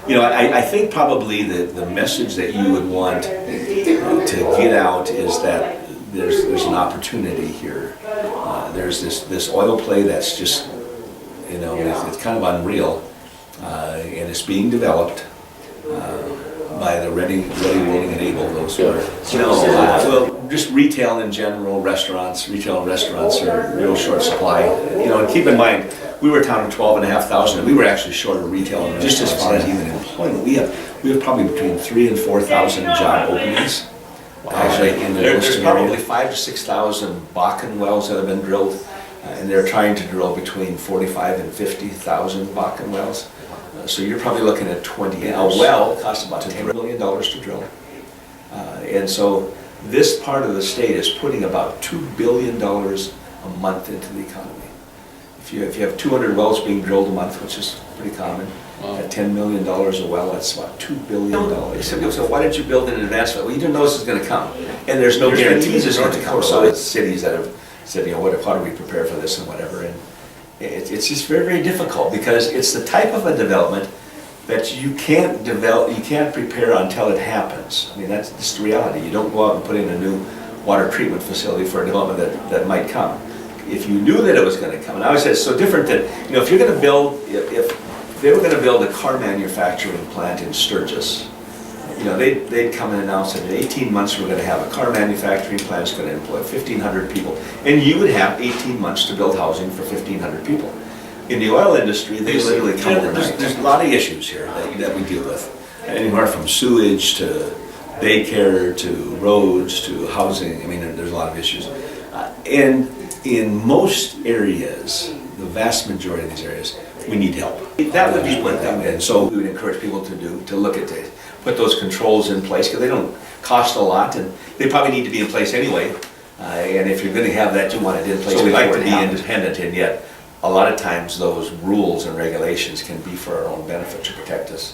I think probably the message that you would want to get out is that there's an opportunity here. There's this oil play that's just, it's kind of unreal, and it's being developed by the ready, willing, and able. Those who are, well, just retail in general, retail and restaurants are real short supply. And keep in mind, we were a town of 12,500, and we were actually short of retail. And just as far as even employment, we have probably between 3,000 and 4,000 job openings. Actually, there's probably 5,000 to 6,000 Bakken wells that have been drilled, and they're trying to drill between 45,000 and 50,000 Bakken wells. So you're probably looking at 20 years. A well costs about $10 million to drill. And so this part of the state is putting about $2 billion a month into the economy. If you have 200 wells being drilled a month, which is pretty common, at $10 million a well, that's about $2 billion. So why did you build in advance? Well, you didn't know this was going to come. And there's no guarantees it's going to come. So it's cities that have said, how do we prepare for this and whatever. And it's just very, very difficult because it's the type of a development that you can't develop, you can't prepare until it happens. I mean, that's just the reality. You don't go out and put in a new water treatment facility for a development that might come. If you knew that it was going to come, and I always say it's so different than, if you're going to build, if they were going to build a car manufacturing plant in Sturgis, they'd come and announce that in 18 months we're going to have a car manufacturing plant that's going to employ 1,500 people. And you would have 18 months to build housing for 1,500 people. In the oil industry, they literally come overnight. There's a lot of issues here that we deal with. Anywhere from sewage to daycare to roads to housing. I mean, there's a lot of issues. And in most areas, the vast majority of these areas, we need help. That would be what that would. And so we would encourage people to look at it, put those controls in place, because they don't cost a lot, and they probably need to be in place anyway. And if you're going to have that, you want it in place. So we like to be independent, and yet a lot of times those rules and regulations can be for our own benefit to protect us.